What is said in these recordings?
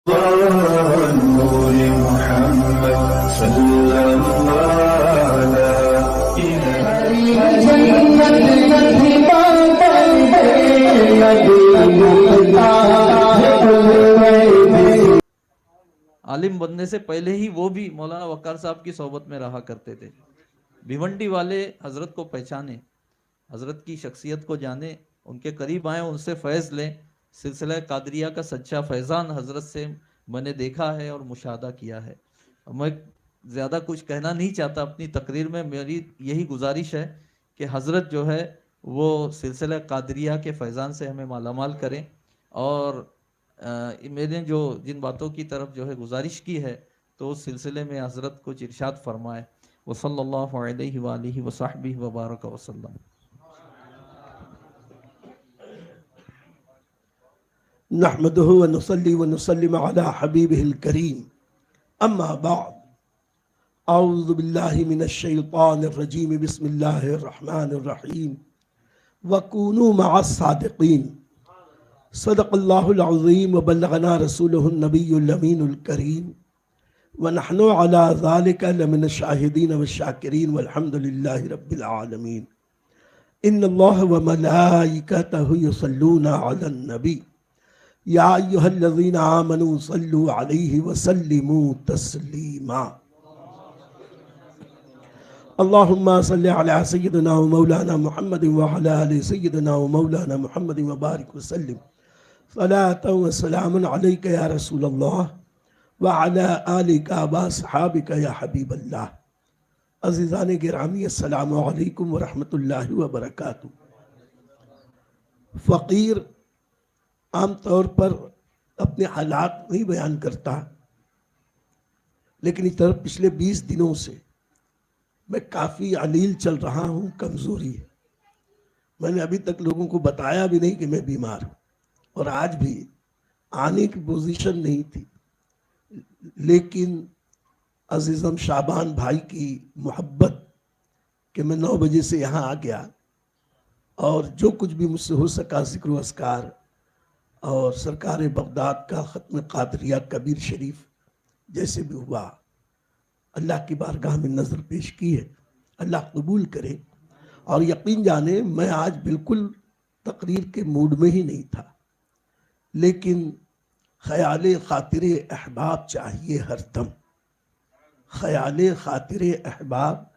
आलिम बनने से पहले ही वो भी मौलाना वक़ार साहब की सोबत में रहा करते थे। भिवंडी वाले हजरत को पहचाने, हजरत की शख्सियत को जाने, उनके करीब आए, उनसे फैज़ लें। सिलसिला कादरिया का सच्चा फैज़ान हजरत से मैंने देखा है और मुशाहदा किया है। मैं ज़्यादा कुछ कहना नहीं चाहता अपनी तकरीर में। मेरी यही गुजारिश है कि हजरत जो है वो सिलसिला कादरिया के फैज़ान से हमें मालामाल करें। और मैंने जो जिन बातों की तरफ जो है गुजारिश की है, तो उस सिलसिले में हजरत कुछ इरशाद फरमाए। व सल्लल्लाहु अलैहि व आलिहि व सहबिहि व बारक वसल्लम। नहमदुहु व नुसल्ली व नुसल्लिम अला हबीबिहिल करीम, अम्मा बाद। औज़ु बिल्लाहि मिनश शैतानिर रजीम, बिस्मिल्लाहिर रहमानिर रहीम। वकूनू मअस सादिकीन। सदक़ल्लाहुल अज़ीम व बल्लगना रसूलुहुन नबियुल अमीनुल करीम व नहनु अला ज़ालिका लमिन शाहिदीन व शाकिरीन वल्हम्दुलिल्लाहि रब्बिल आलमीन। इन्नल्लाह व मलाइकतहु युसल्लूना अलन नबी या अय्युहल्लज़ीना आमनू सल्लु अलैहि व सल्लिमू तस्लीमा। अल्लाहुम्मा सल्लि अला सय्यिदिना व मौलाना मुहम्मदिन व अला आलि सय्यिदिना व मौलाना मुहम्मदिन व बारिक व सल्लिम सलातन व सलामुन अलैका या रसूलल्लाह व अला आलिका व अस्हाबिका या हबीबल्लाह। अज़ीज़ान गिरामी, अस्सलामु अलैकुम व रहमतुल्लाहि व बरकातुहू। फ़कीर आम तौर पर अपने हालात नहीं बयान करता, लेकिन इस तरह पिछले 20 दिनों से मैं काफ़ी अलील चल रहा हूँ, कमज़ोरी है। मैंने अभी तक लोगों को बताया भी नहीं कि मैं बीमार हूँ, और आज भी आने की पोजीशन नहीं थी। लेकिन अजीज़म शाबान भाई की मोहब्बत कि मैं 9 बजे से यहाँ आ गया, और जो कुछ भी मुझसे हो सका ज़िक्र व अस्कार और सरकार बगदाद का ख़त्म कादरिया कबीर शरीफ जैसे भी हुआ, अल्लाह की बारगाह में नज़र पेश की है। अल्लाह कबूल करे। और यकीन जाने मैं आज बिल्कुल तकरीर के मूड में ही नहीं था, लेकिन ख़याल ख़ातिर अहबाब चाहिए हरदम। ख़याल ख़ातिर अहबाब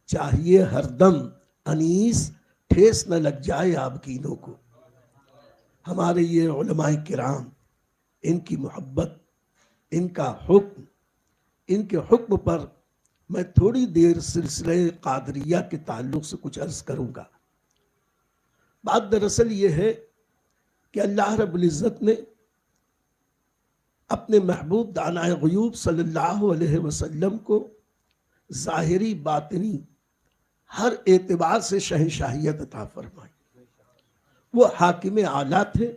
चाहिए हरदम, अनीस ठेस न लग जाए आबकीनों को। हमारे ये उलमाए किराम, इनकी मोहब्बत, इनका हुक्म, इनके हुक्म पर मैं थोड़ी देर सिलसिले कादरिया के ताल्लुक से कुछ अर्ज करूंगा। बात दरअसल ये है कि अल्लाह रब्बुल इज़्ज़त ने अपने महबूब दानाए ग़ुयूब सल्लल्लाहु अलैहि वसल्लम को ज़ाहिरी बातिनी हर एतबार से शहंशाहियत अता फरमाई। वो हाकिम आला थे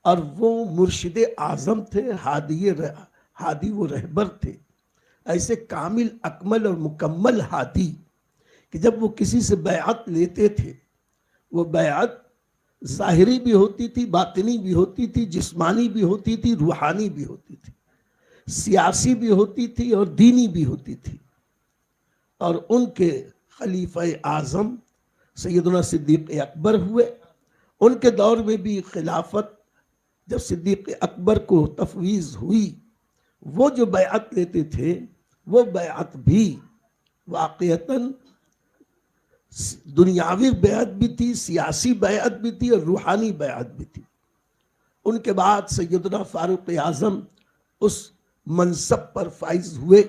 और वो मुर्शिद आज़म थे, हादी वो रहबर थे। ऐसे कामिल, अकमल और मुकम्मल हादी कि जब वो किसी से बैअत लेते थे, वो बैअत ज़ाहिरी भी होती थी, बातिनी भी होती थी, जिस्मानी भी होती थी, रूहानी भी होती थी, सियासी भी होती थी और दीनी भी होती थी। और उनके खलीफा आज़म सैयदना सिद्दीक़ अकबर हुए। उनके दौर में भी खिलाफत जब सिद्दीक़ अकबर को तफवीज़ हुई, वो जो बैअत लेते थे, वो बैअत भी वाक़ईतन दुनियावी बैअत भी थी, सियासी बैअत भी थी और रूहानी बैअत भी थी। उनके बाद सैयदना फ़ारूक़ आज़म उस मनसब पर फाइज हुए।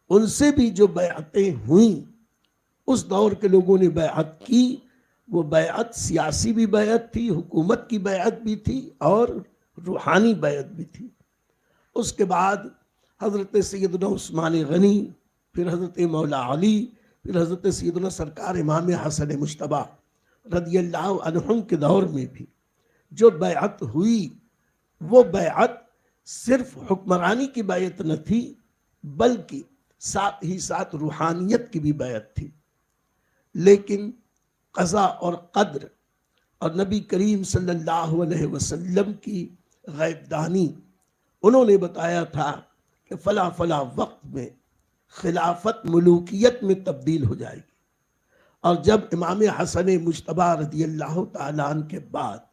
उनसे भी जो बैअतें हुई, उस दौर के लोगों ने बैअत की। वो बैअत सियासी भी बैअत थी, हुकूमत की बैअत भी थी और रूहानी बैअत भी थी। उसके बाद हज़रत सैयदना उस्मान गनी, फिर हज़रत मौला अली, फिर हज़रत सैयदना सरकार इमाम हसन मुज्तबा रदियल्लाहु अन्हुम के दौर में भी जो बैअत हुई, वो बैअत सिर्फ हुक्मरानी की बैअत न थी, बल्कि साथ ही साथ रूहानियत की भी बैअत थी। लेकिन क़ज़ा और क़द्र और नबी करीम सल्लल्लाहु अलैहि वसल्लम की गैबदानी, उन्होंने बताया था कि फला फला वक्त में खिलाफत मुलूकियत में तब्दील हो जाएगी। और जब इमाम हसन मुज्तबा रदी अल्लाह तआला अन्हु के बाद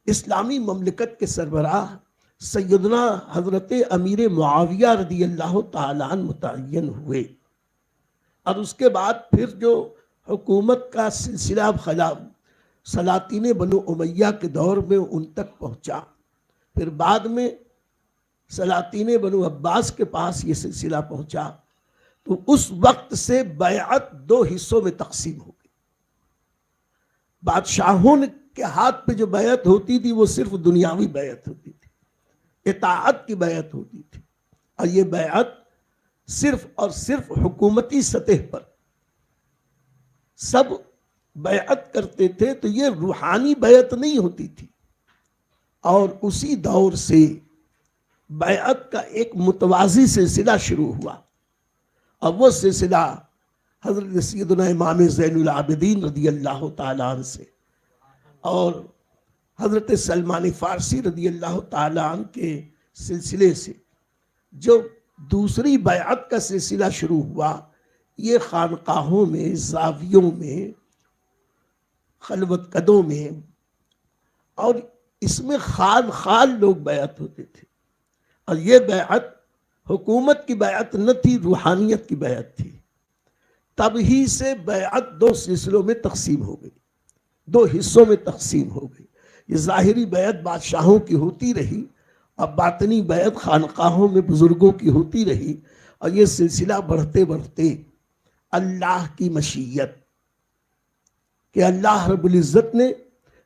इस्लामी ममलिकत के सरबराह सैयदना हजरत अमीर मुआविया रदी अल्लाह तआला अन्हु मुतय्यन हुए, और उसके बाद फिर जो हुकूमत का सिलसिला सलातीन बनु उमैया के दौर में उन तक पहुंचा, फिर बाद में सलातीन बनु अब्बास के पास ये सिलसिला पहुंचा, तो उस वक्त से बैअत दो हिस्सों में तकसीम हो गई। बादशाहों के हाथ पे जो बैअत होती थी वो सिर्फ दुनियावी बैअत होती थी, इताअत की बैअत होती थी, और ये बैअत सिर्फ और सिर्फ हुकूमती सतह पर सब बैअत करते थे, तो ये रूहानी बैअत नहीं होती थी। और उसी दौर से बैअत का एक मुतवाज़ी सिलसिला शुरू हुआ, और वो सिलसिला हजरत सैयदना इमाम ज़ैनुल आबिदीन रदी अल्लाह तआला अन्हु से और हजरत सलमान फारसी रदी अल्लाह तआला अन्हु के सिलसिले से जो दूसरी बैअत का सिलसिला शुरू हुआ, ये खानकाहों में, जावियों में, खलवत कदों में, और इसमें खाल खाल लोग बैअत होते थे। और ये बैअत हुकूमत की बैअत न थी, रूहानियत की बैअत थी। तब ही से बैअत दो सिलसिलों में तकसीम हो गई, दो हिस्सों में तकसीम हो गई। ये ज़ाहिरी बैअत बादशाहों की होती रही, अब बातनी बैअत खानकाहों में बुजुर्गों की होती रही, और ये सिलसिला बढ़ते बढ़ते अल्लाह की मशीयत कि अल्लाह रब्बुल इज़्ज़त ने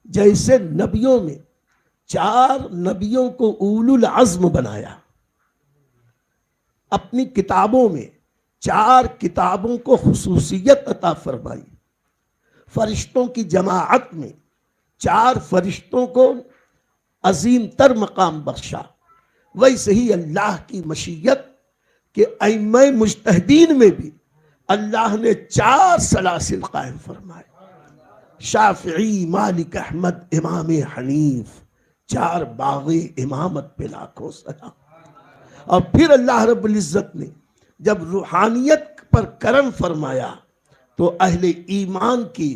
जैसे नबियों में 4 नबियों को उलुल अज़्म बनाया, अपनी किताबों में 4 किताबों को खुसूसियत अता फरमाई, फरिश्तों की जमाअत में 4 फरिश्तों को अजीम तर मकाम बख्शा, वैसे ही अल्लाह की मशीयत के अइम्मे मुज्तहिदीन में भी अल्लाह ने 4 सलासिल कायम फरमाए। शाफिई, मालिक, अहमद, इमाम हनीफ, 4 बाग़े इमामत पे लाखों सलाम। और फिर अल्लाह रब्बुल इज़्ज़त ने जब रूहानियत पर करम फरमाया, तो अहले ईमान की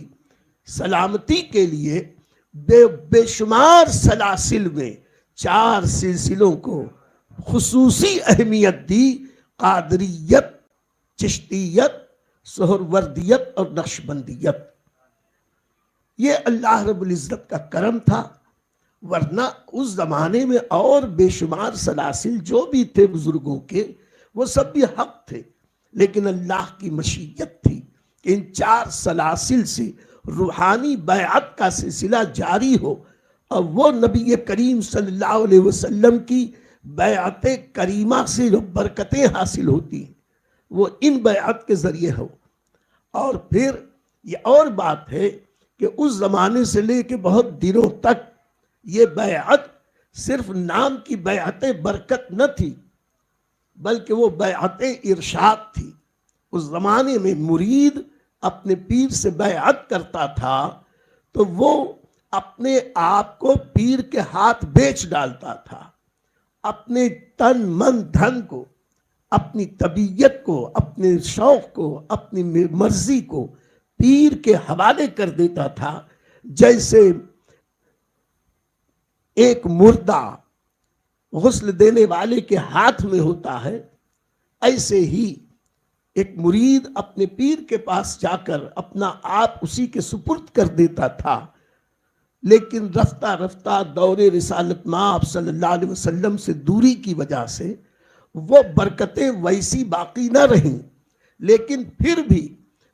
सलामती के लिए बेशुमार सलासिल में 4 सिलसिलों को खुसूसी अहमियत दी, कादरियत, चिश्तियत, सोहरवर्दियत और नक्शबंदियत। ये अल्लाह रब्बुल इज़्ज़त का करम था, वरना उस जमाने में और बेशुमार सलासिल जो भी थे बुजुर्गों के, वो सब भी हक थे, लेकिन अल्लाह की मशीयत थी कि इन 4 सलासिल से रूहानी बैअत का सिलसिला जारी हो, और वो नबी करीम सल्लल्लाहु अलैहि वसल्लम की बैअत करीमा से जो बरकतें हासिल होती हैं वो इन बैअत के जरिए हो। और फिर ये और बात है कि उस जमाने से लेके बहुत दिनों तक ये बैअत सिर्फ नाम की बैअत बरकत न थी, बल्कि वो बैअत इरशाद थी। उस जमाने में मुरीद अपने पीर से बैअत करता था तो वो अपने आप को पीर के हाथ बेच डालता था, अपने तन मन धन को, अपनी तबीयत को, अपने शौक को, अपनी मर्जी को पीर के हवाले कर देता था। जैसे एक मुर्दा गुस्ल देने वाले के हाथ में होता है, ऐसे ही एक मुरीद अपने पीर के पास जाकर अपना आप उसी के सुपुर्द कर देता था। लेकिन रफ्ता रफ्ता दौरे रिसालत माब सल्लल्लाहु अलैहि वसल्लम से दूरी की वजह से वो बरकतें वैसी बाकी न रहीं, लेकिन फिर भी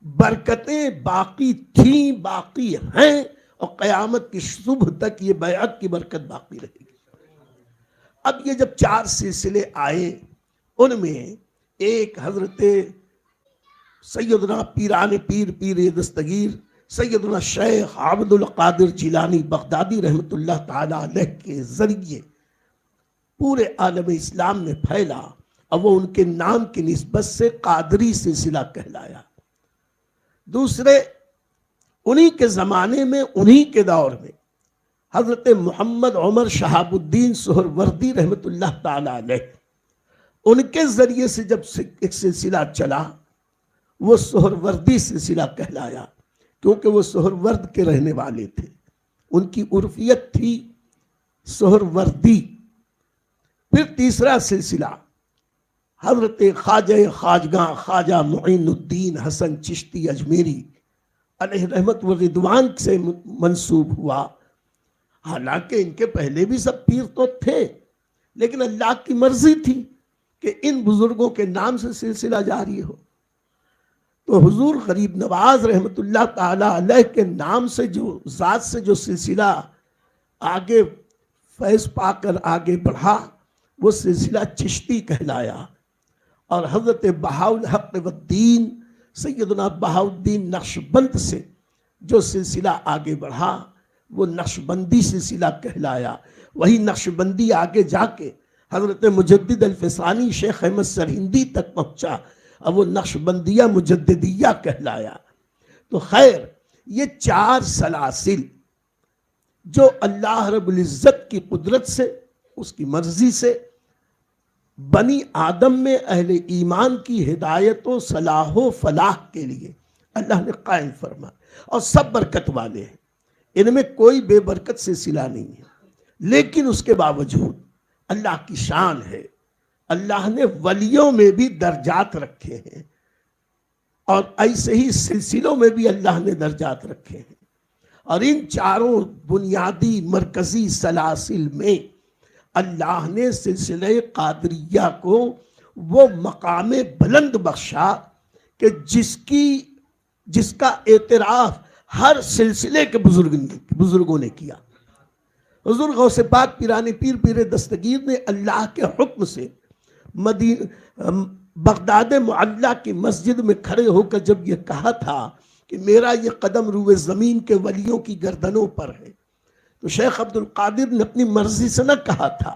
बरकतें बाकी थी, बाकी हैं, और क़यामत की सुबह तक ये बैअत की बरकत बाकी रहेगी। अब ये जब 4 सिलसिले आए, उनमें एक हजरत सैयदना पीरान पीर पीर दस्तगीर सैयदना शेख अब्दुल कादिर जिलानी बगदादी रहमतुल्लाह ताला अलैह के जरिए पूरे आलम इस्लाम में फैला, और वो उनके नाम की निस्बत से कादरी सिलसिला कहलाया। दूसरे उन्हीं के ज़माने में, उन्हीं के दौर में हजरत मोहम्मद उमर शहाबुद्दीन सुहरवर्दी रहमतुल्लाह ताला अलैह, उनके जरिए से जब एक सिलसिला चला, वो सुहरवर्दी सिलसिला कहलाया, क्योंकि वो सुहरवर्द के रहने वाले थे, उनकी उर्फियत थी सुहरवर्दी। फिर तीसरा सिलसिला हजरत ख्वाजा ख्वाजा मुईनुद्दीन हसन चिश्ती अजमेरी अलैहि रहमत व रिदवान से मंसूब हुआ। हालांकि इनके पहले भी सब पीर तो थे, लेकिन अल्लाह की मर्जी थी कि इन बुजुर्गों के नाम से सिलसिला जारी हो। तो हुजूर गरीब नवाज रहमतुल्लाह ताला अलैह के नाम से जो जात से जो सिलसिला आगे फैज पाकर आगे बढ़ा, वो सिलसिला चिश्ती कहलाया। और हजरत बहाउल हक वद्दीन सैयदना बहाउद्दीन नक्शबंद से जो सिलसिला आगे बढ़ा, वो नक्शबंदी सिलसिला कहलाया। वही नक्शबंदी आगे जाके हजरत मुजद्दिद अल-फिसानी शेख अहमद सरहिंदी तक पहुंचा, अब वो नक्शबंदिया मुजद्दिदिया कहलाया। तो खैर, ये चार सलासिल जो अल्लाह रब्बुल इज्जत की कुदरत से, उसकी मर्जी से बनी आदम में अहले ईमान की हिदायत व सलाह फलाह के लिए अल्लाह ने कायम फरमा, और सब बरकत वाले हैं, इनमें कोई बेबरकत सिलसिला नहीं है। लेकिन उसके बावजूद अल्लाह की शान है, अल्लाह ने वलियों में भी दर्जात रखे हैं, और ऐसे ही सिलसिलों में भी अल्लाह ने दर्जात रखे हैं। और इन चारों बुनियादी मरकजी सलासिल में अल्लाह ने सिलसिले कादरिया को वो मकाम बुलंद बख्शा कि जिसका एतराफ हर सिलसिले के बुजुर्गों ने किया। हुजूर गौसे पाक पिराने पीर पीर दस्तगीर ने अल्लाह के हुक्म से बगदाद मुअल्ला की मस्जिद में खड़े होकर जब ये कहा था कि मेरा ये कदम रूए ज़मीन के वलियों की गर्दनों पर है, तो शेख अब्दुल कादिर ने अपनी मर्जी से न कहा था।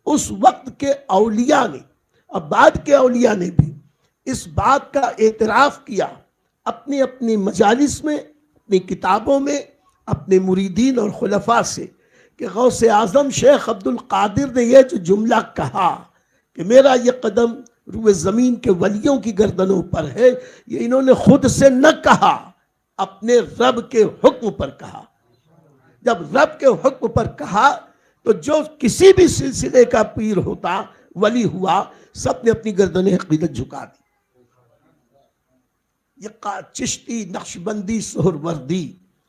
उस वक्त के औलिया ने और बाद के औलिया ने भी इस बात का एतराफ़ किया अपनी अपनी मजालिस में, अपनी किताबों में, अपने मुरीदीन और खुलफा से, कि गौसे आज़म शेख अब्दुल कादिर ने यह जो जुमला कहा कि मेरा ये कदम रूए ज़मीन के वलियों की गर्दनों पर है, ये इन्होंने खुद से न कहा, अपने रब के हुक्म पर कहा। जब रब के हुक्म पर कहा तो जो किसी भी सिलसिले का पीर होता, वली हुआ, सब ने अपनी गर्दनें अक़ीदत झुका दी। ये चिश्ती नक्शबंदी सुहरवर्दी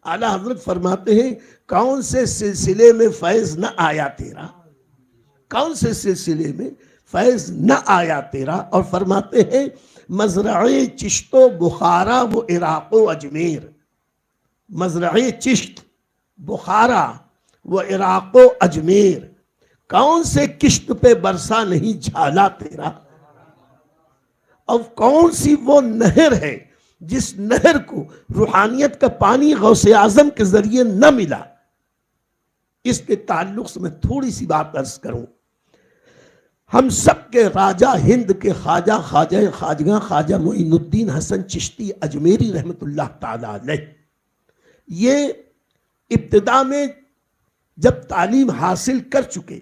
आला हजरत फरमाते हैं, कौन से सिलसिले में फैज न आया तेरा, कौन से सिलसिले में फैज न आया तेरा। और फरमाते हैं, मजरए चिश्तो बुखारा वो इराक़ो अजमेर, मजरए चिश्त बुखारा वो इराक़ो अजमेर, कौन से किश्त पे बरसा नहीं झाला तेरा। और कौन सी वो नहर है जिस नहर को रूहानियत का पानी गौसे आजम के जरिए न मिला। इसके ताल्लुक से मैं थोड़ी सी बात अर्ज करूं। हम सब के राजा हिंद के ख्वाजा मुईनुद्दीन हसन चिश्ती अजमेरी रहमतुल्लाह ताला अलैह, ये इब्तिदा में जब तालीम हासिल कर चुके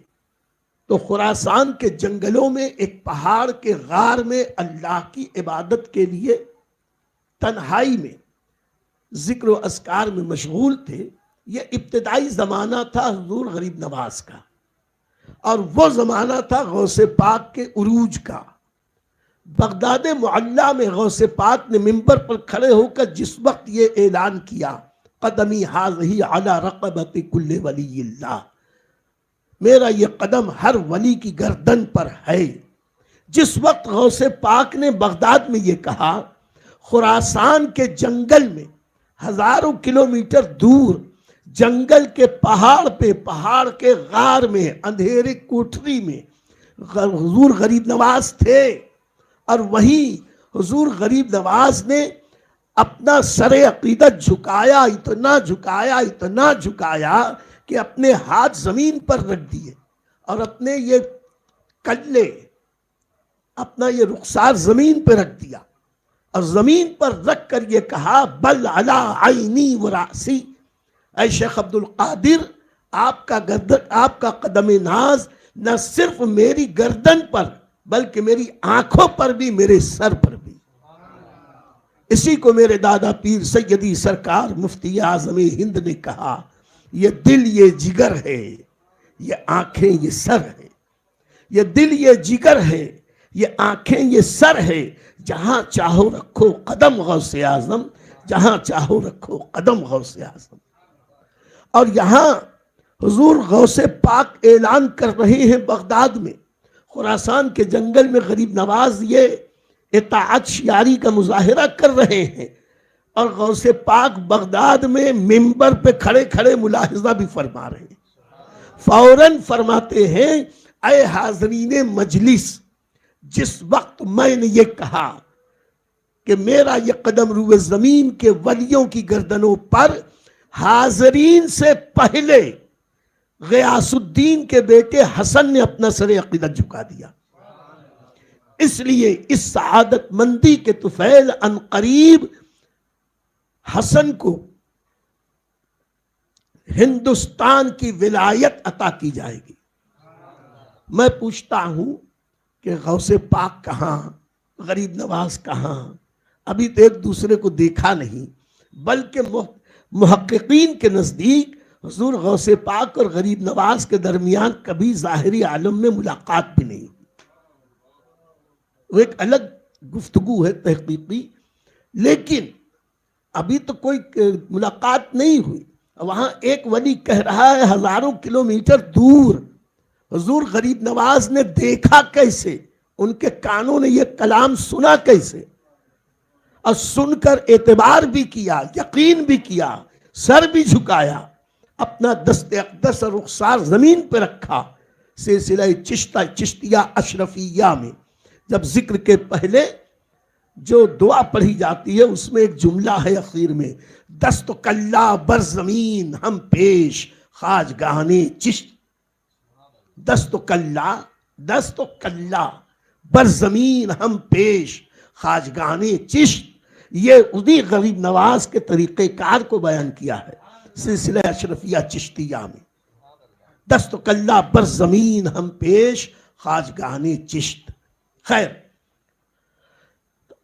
तो खुरासान के जंगलों में एक पहाड़ के गार में अल्लाह की इबादत के लिए तन्हाई में जिक्र व अस्कार में मशगूल थे। ये इब्तिदाई ज़माना था हुजूर गरीब नवाज का, और वो ज़माना था गौसे पाक के उरूज का। बगदाद मुअल्ला में गौसे पाक ने मिंबर पर खड़े होकर जिस वक्त ये ऐलान किया, कदमी हाज़ही अला रक़बति कुल्ले वलील्लाह, मेरा ये कदम हर वली की गर्दन पर है। जिस वक्त गौसे पाक ने बगदाद में ये कहा, खुरासान के जंगल में हजारों किलोमीटर दूर जंगल के पहाड़ पे, पहाड़ के गार में, अंधेरे कोठरी में हुजूर गरीब नवाज थे। और वहीं हुजूर गरीब नवाज ने अपना सरे अकीदत झुकाया, इतना झुकाया, इतना झुकाया कि अपने हाथ जमीन पर रख दिए और अपने ये कल्ले, अपना ये रुखसार जमीन पर रख दिया और जमीन पर रख कर ये कहा, बल अला आईनी व रासी, ऐ शेख अब्दुल कादिर, आपका गर्दन, आपका कदम नाज न सिर्फ मेरी गर्दन पर बल्कि मेरी आंखों पर भी, मेरे सर पर भी। इसी को मेरे दादा पीर सैयदी सरकार मुफ्ती आज़म हिंद ने कहा, ये दिल ये जिगर है, ये आंखें ये सर है। ये दिल ये जिगर है, ये आंखें ये सर है। जहां चाहो रखो कदम गौसे आजम, जहां चाहो रखो कदम गौसे आजम। और यहां हुजूर गौसे पाक ऐलान कर रहे हैं बगदाद में, खुरासान के जंगल में गरीब नवाज ये इताअत शियारी का मुजाहिरा कर रहे हैं। और गौसे पाक बगदाद में मिंबर पे खड़े खड़े मुलाहिजा भी फरमा रहे हैं। फौरन फरमाते हैं, ऐ हाजरीने मजलिस, जिस वक्त मैंने ये कहा कि मेरा ये कदम रुए जमीन के वलियों की गर्दनों पर, हाजरीन से पहले गयासुद्दीन के बेटे हसन ने अपना सरे अकीदत झुका दिया। इसलिए इस सआदत मंदी के तुफैल अनकरीब हसन को हिंदुस्तान की विलायत अता की जाएगी। मैं पूछता हूं कि गौसे पाक कहां, गरीब नवाज कहां? अभी तो एक दूसरे को देखा नहीं, बल्कि मुहक्किकीन के नजदीक हुजूर गौसे पाक और गरीब नवाज के दरमियान कभी जाहिरी आलम में मुलाकात भी नहीं। वो एक अलग गुफ्तगू है तहकीकी, लेकिन अभी तो कोई मुलाकात नहीं हुई। वहां एक वली कह रहा है हजारों किलोमीटर दूर, हुजूर गरीब नवाज ने देखा कैसे, उनके कानों ने यह कलाम सुना कैसे, और सुनकर एतबार भी किया, यकीन भी किया, सर भी झुकाया, अपना दस्ते अक़दस और रुखसार जमीन पर रखा। सिलसिला चिश्तिया अशरफिया में जब जिक्र के पहले जो दुआ पढ़ी जाती है उसमें एक जुमला है आखिर में, दस्त कल्ला बर जमीन हम पेश खाजगाने चिश्त। दस्त कल्ला बर जमीन हम पेश खाजगाने चिश्त। ये उन्हीं गरीब नवाज के तरीक़ेकार को बयान किया है सिलसिला अशरफिया चिश्तिया में। दस्त कल्ला बर जमीन हम पेश खाजगाने चिश्त। खैर,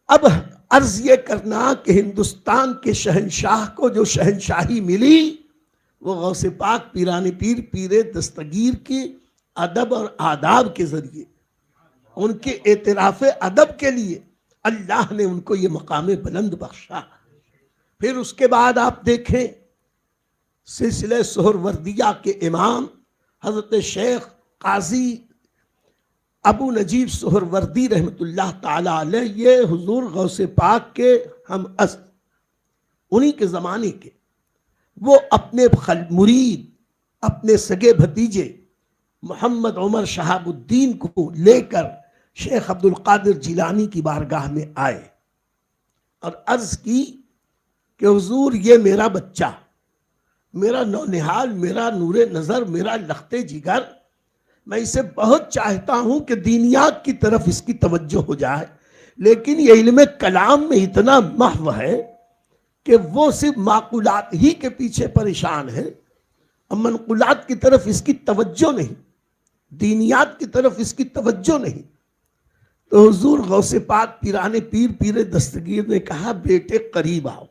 अब अर्ज ये करना कि हिंदुस्तान के शहनशाह को जो शहनशाही मिली वो गौसे पाक पीराने पीर पीरे दस्तगीर के अदब और आदाब के जरिए, उनके एतराफ़ अदब के लिए अल्लाह ने उनको ये मकाम बुलंद बख्शा। फिर उसके बाद आप देखें सिलसिले सुहरवर्दिया के इमाम हजरत शेख काजी अबू नजीब सुहरवर्दी रहमतुल्लाह ताला अलैह, ये हुजूर गौसे पाक के हम अस्त, उन्हीं के ज़माने के, वो अपने मुरीद, अपने सगे भतीजे मोहम्मद उमर शहाबुद्दीन को लेकर शेख अब्दुल कादिर जिलानी की बारगाह में आए और अर्ज की कि हुजूर ये मेरा बच्चा, मेरा नौनिहाल, मेरा नूरे नज़र, मेरा लख्ते जिगर, मैं इसे बहुत चाहता हूं कि दीनियात की तरफ इसकी तवज्जो हो जाए, लेकिन ये इल्म कलाम में इतना महव है कि वो सिर्फ माकुलात ही के पीछे परेशान है और मनकुलात की तरफ इसकी तवज्जो नहीं, दीनियात की तरफ इसकी तवज्जो नहीं। तो हुजूर गौसे पाक पीराने पीर पीरे दस्तगीर ने कहा, बेटे करीब आओ।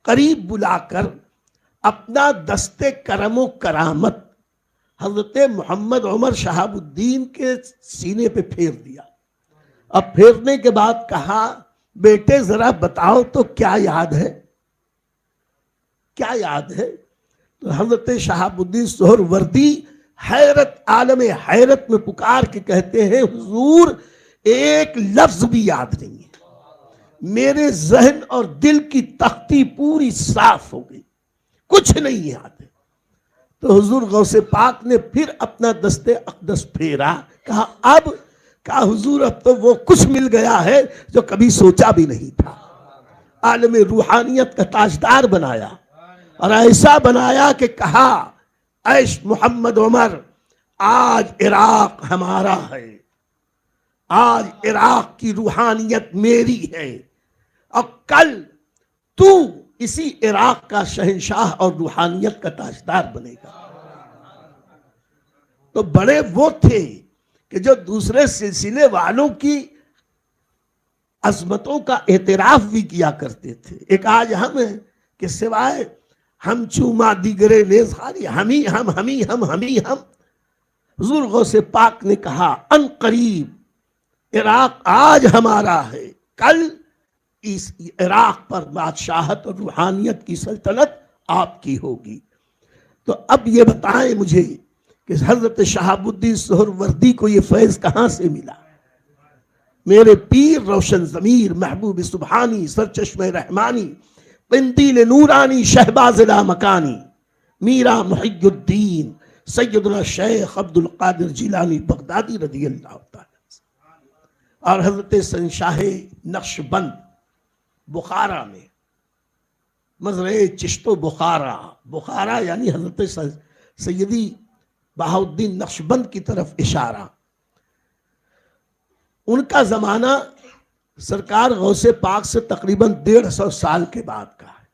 करीब बुलाकर अपना दस्ते करमो करामत हजरत मोहम्मद उमर शहाबुद्दीन के सीने पे फेर दिया। अब फेरने के बाद कहा, बेटे जरा बताओ तो क्या याद है, क्या याद है? तो हजरत शहाबुद्दीन सुहरवर्दी हैरत आलम हैरत में पुकार के कहते हैं, हुजूर एक लफ्ज भी याद नहीं है, मेरे जहन और दिल की तख्ती पूरी साफ हो गई, कुछ नहीं याद है। तो हुजूर गौसे पाक ने फिर अपना दस्ते अक़दस फेरा, कहा अब, कहा हुजूर अब तो वो कुछ मिल गया है जो कभी सोचा भी नहीं था। आलम रूहानियत का ताजदार बनाया और ऐसा बनाया कि कहा, ऐश मोहम्मद उमर, आज इराक हमारा है, आज इराक की रूहानियत मेरी है और कल तू इसी इराक का शहंशाह और रूहानियत का ताजदार बनेगा। तो बड़े वो थे कि जो दूसरे सिलसिले वालों की अजमतों का एतराफ भी किया करते थे। एक आज हम हैं कि सिवाय हम चूमा दिगरे नेज़ारी हम हुजूर गौसे पाक ने कहा अन करीब इराक आज हमारा है, कल इस इराक पर बादशाहत और रूहानियत की सल्तनत आपकी होगी। तो अब ये बताएं मुझे कि हजरत शहाबुद्दीन सुहरवर्दी को ये फैज कहां से मिला? मेरे पीर रोशन जमीर महबूब सुबहानी सरचश्मे रहमानी बिंदील नूरानी शहबाज़िला मकानी मीरा मुहियुद्दीन सैयदुना शेख अब्दुल कादिर जिलानी बगदादी रज़ी अल्लाह ताला और हजरत शहंशाह नक्शबंद बुखारा में मज़रे चिश्तो बुखारा यानी हजरत सैयदी बहाउद्दीन नक्शबंद की तरफ इशारा। उनका जमाना सरकार गौसे पाक से तकरीबन 150 साल के बाद का है।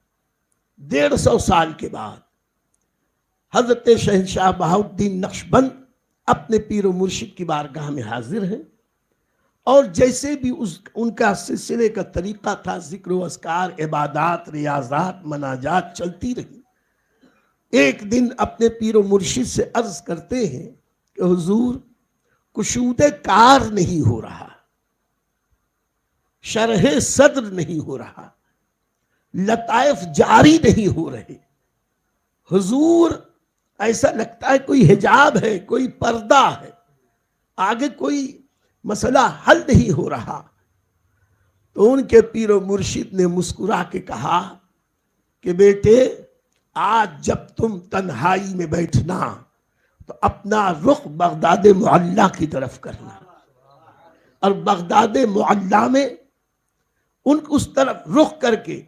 150 साल के बाद हजरत शहंशाह बहाउद्दीन नक्शबंद अपने पीर मुर्शिद की बारगाह में हाजिर हैं और जैसे भी उनका सिलसिले का तरीका था, जिक्र अस्कार इबादात रियाजात मनाजात चलती रही। एक दिन अपने पीर मुर्शिद से अर्ज करते हैं कि हुजूर कुशूदे कार नहीं हो रहा, शरह सद्र नहीं हो रहा, लताइफ जारी नहीं हो रहे। हुजूर ऐसा लगता है कोई हिजाब है, कोई पर्दा है, आगे कोई मसला हल नहीं हो रहा। तो उनके पीरो मुर्शिद ने मुस्कुरा के कहा कि बेटे आज जब तुम तन्हाई में बैठना तो अपना रुख बगदाद मुअल्ला की तरफ करना और बगदाद मुअल्ला में उस तरफ रुख करके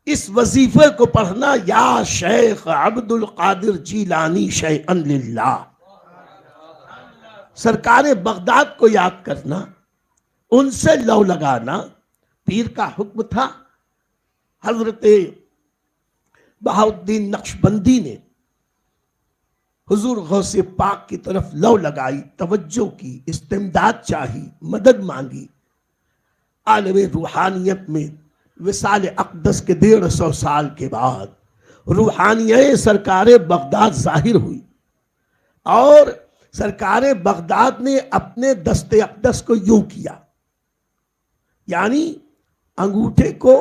इस वजीफे को पढ़ना, या शेख अब्दुल कादिर जिलानी शैअन लिल्लाह, सरकार बगदाद को याद करना, उनसे लौ लगाना पीर का हुक्म था। हजरत बहाउद्दीन नक्शबंदी ने हुजूर गौसे पाक की तरफ लौ लगाई, तवज्जो की, इस्तिमदाद चाही, मदद मांगी। आलम रूहानियत में विसाल अक़दस के 150 साल के बाद रूहानियत सरकार बगदाद जाहिर हुई और सरकार बगदाद ने अपने दस्ते अक़दस को यूं किया, यानी अंगूठे को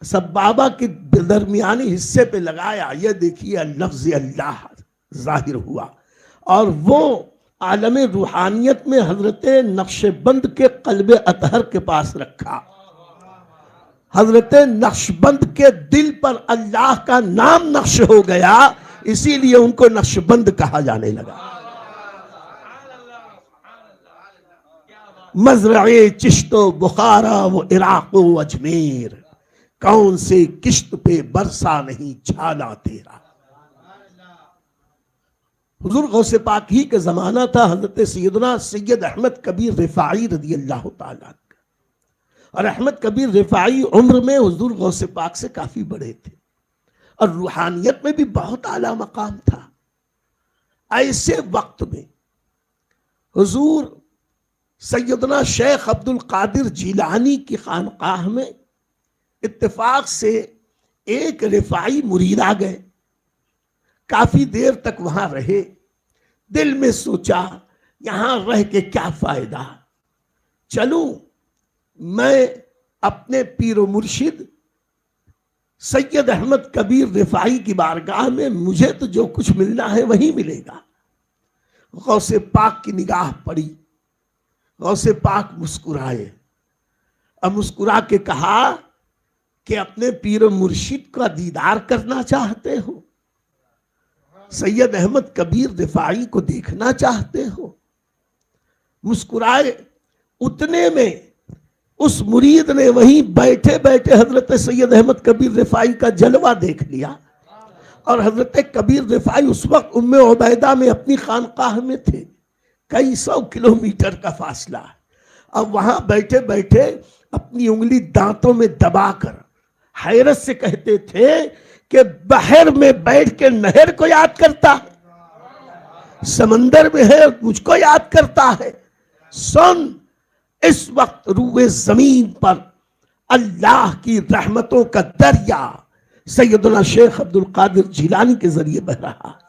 सब्बाबा के दरमियानी हिस्से पे लगाया। यह देखिए लफ्ज़ अल्लाह जाहिर हुआ और वो आलम रूहानियत में हजरत नक्शबंद के कल्बे अतहर के पास रखा। हजरत नक्शबंद के दिल पर अल्लाह का नाम नक्श हो गया, इसीलिए उनको नक्शबंद कहा जाने लगा। मज़रए चिश्तो बुखारा वो इराक व अजमेर, कौन से किश्त पे बरसा नहीं छाला तेरा। हुजूर गौसे पाक ही के जमाना था। हजरत सैयदना सैयद अहमद कबीर रिफाई रज़ी अल्लाह ताला और अहमद कबीर रिफाई उम्र में हुजूर गौसे पाक से काफी बड़े थे और रूहानियत में भी बहुत आला मकाम था। ऐसे वक्त में हुजूर सैयदना शेख अब्दुल कादिर जिलानी की खानकाह में इत्तेफाक से एक रिफाई मुरीद आ गए। काफी देर तक वहां रहे। दिल में सोचा यहां रह के क्या फायदा, चलूं मैं अपने पीर मुर्शिद सैयद अहमद कबीर रिफाई की बारगाह में, मुझे तो जो कुछ मिलना है वही मिलेगा। गौसे पाक की निगाह पड़ी, गौसे पाक मुस्कुराए और मुस्कुरा के कहा कि अपने पीर मुर्शिद का दीदार करना चाहते हो, सैयद अहमद कबीर रिफाई को देखना चाहते हो। मुस्कुराए। उतने में उस मुरीद ने वहीं बैठे बैठे हजरत सैयद अहमद कबीर रिफाई का जलवा देख लिया और हजरत कबीर रिफाई उस वक्त उम्मे उबैदा में अपनी खानकाह में थे। कई 100 किलोमीटर का फासला। अब वहां बैठे बैठे अपनी उंगली दांतों में दबाकर हैरत से कहते थे कि बहर में बैठ के नहर को याद करता है। समंदर में है और मुझको याद करता है। सुन, इस वक्त रूए जमीन पर अल्लाह की रहमतों का दरिया सैयदना शेख अब्दुल कादिर जिलानी के जरिए बह रहा है।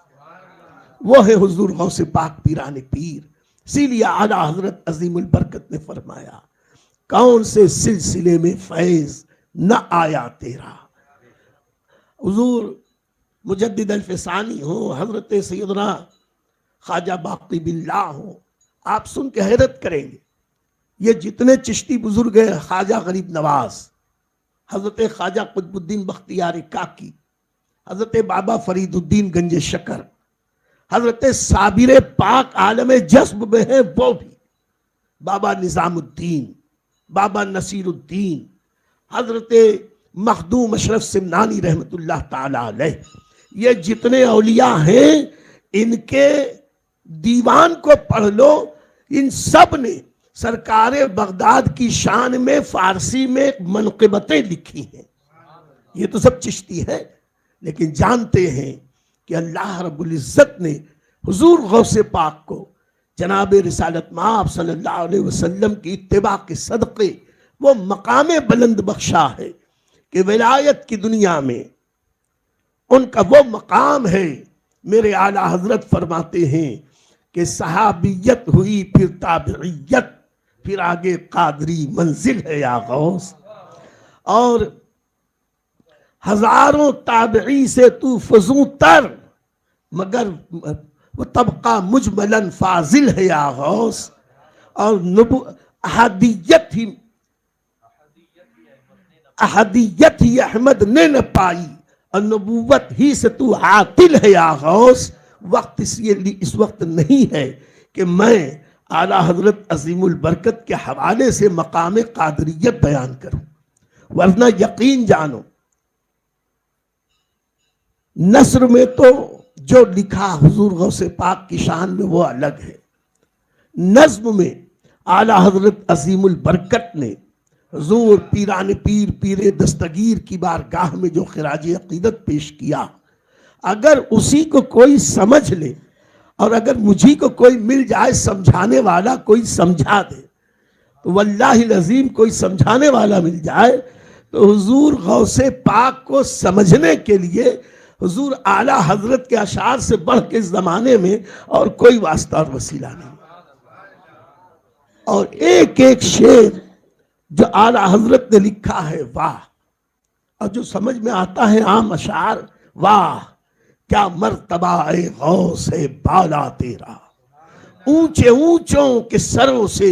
वो है हुजूर गौसे पाक पीराने पीर। इसीलिए आला हजरत अजीमुल बरकत ने फरमाया, कौन से सिलसिले में फैज न आया तेरा। हुजूर मुजद्दिद अल-फसानी हो, हजरत सैयदना ख्वाजा बाकी बिल्लाह हो, आप सुन के हैरत करेंगे। ये जितने चिश्ती बुजुर्ग हैं, ख्वाजा गरीब नवाज, हजरत ख्वाजा कुतुबुद्दीन बख्तियार काकी, हजरत बाबा फरीदुद्दीन गंज शकर, हजरत साबिर पाक आलम जज्ब में है वो भी, बाबा निजामुद्दीन, बाबा नसीरुद्दीन, हजरत मखदूम अशरफ सिमनानी रहमतुल्लाह ताला अलैह, ये जितने औलिया हैं इनके दीवान को पढ़ लो। इन सब ने सरकार बगदाद की शान में फारसी में मनक़िबतें लिखी हैं। ये तो सब चिश्ती है, लेकिन जानते हैं कि अल्लाह रब्बुल इज्जत ने हुजूर गौसे पाक को जनाब रिसालत माब सल्लल्लाहु अलैहि वसल्लम की इत्तिबा के सदक़े वो मकाम बुलंद बख्शा है कि विलायत की दुनिया में उनका वो मकाम है। मेरे आला हजरत फरमाते हैं कि सहाबियत हुई, फिर ताबियत, फिर आगे कादरी मंजिल है या गौस। और हजारों ताबई से तू फजू तर, मगर वो तबका मुजमलन फाजिल है या गौस। और अहदियत ही अहमद ने न पाई और नबूवत ही से तू आतिल है या गौस। वक्त इस वक्त नहीं है कि मैं आला हजरत अजीमुल बरकत के हवाले से मकाम कादरियत बयान करूं, वरना यकीन जानो नस्र में तो जो लिखा हुजूर गौसे पाक की शान में वो अलग है। नज्म में आला हजरत अजीमुल बरकत ने हुजूर पीरान पीर पीरे दस्तगीर की बारगाह में जो खिराज अकीदत पेश किया, अगर उसी को कोई समझ ले और अगर मुझी को कोई मिल जाए समझाने वाला, कोई समझा दे, तो वल्लाहि अज़ीम कोई समझाने वाला मिल जाए तो हुजूर गौसे पाक को समझने के लिए हुजूर आला हजरत के अशार से बढ़ के इस जमाने में और कोई वास्ता और वसीला नहीं। और एक एक शेर जो आला हजरत ने लिखा है, वाह, और जो समझ में आता है आम अशार, वाह क्या मर्तबा ए गौस है बाला तेरा, ऊंचे ऊंचों के सरों से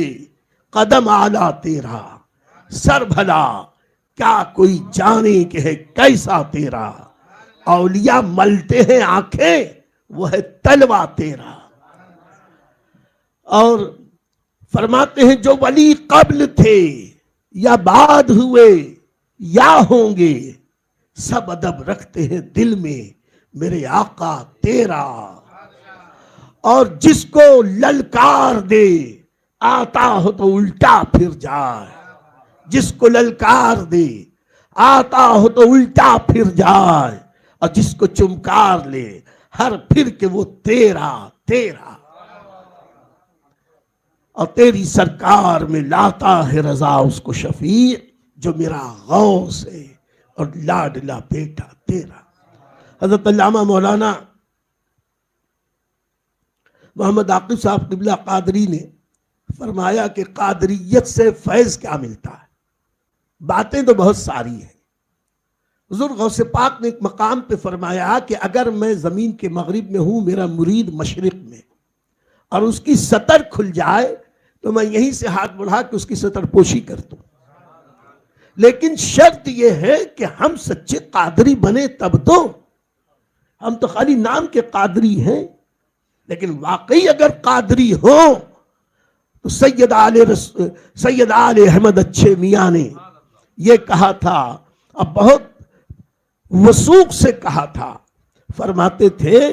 कदम आला तेरा, सर भला क्या कोई जाने के है कैसा तेरा, औलिया मलते हैं आंखें वो है तलवा तेरा। और फरमाते हैं जो वली कब्ल थे या बाद हुए या होंगे, सब अदब रखते हैं दिल में मेरे आका तेरा। और जिसको ललकार दे आता हो तो उल्टा फिर जाए, जिसको ललकार दे आता हो तो उल्टा फिर जाए, और जिसको चुमकार ले हर फिर के वो तेरा तेरा। और तेरी सरकार में लाता है रजा उसको शफीर, जो मेरा गौस है और लाडला बेटा तेरा। हजरत अल्लामा मौलाना मोहम्मद आकिब साहब क़िबला कादरी ने फरमाया कि कादरियत से फैज क्या मिलता है। बातें तो बहुत सारी हैं। हुजूर गौसे पाक ने एक मकाम पे फरमाया कि अगर मैं ज़मीन के मगरिब में हूँ, मेरा मुरीद मशरिक में, और उसकी सतर खुल जाए तो मैं यहीं से हाथ बढ़ा के उसकी सतर पोशी कर दूं, लेकिन शर्त यह है कि हम सच्चे कादरी बने तब तो। हम तो खाली नाम के कादरी हैं, लेकिन वाकई अगर कादरी हो तो सैयद आले अहमद अच्छे मियाँ ने यह कहा था, अब बहुत वसूख से कहा था, फरमाते थे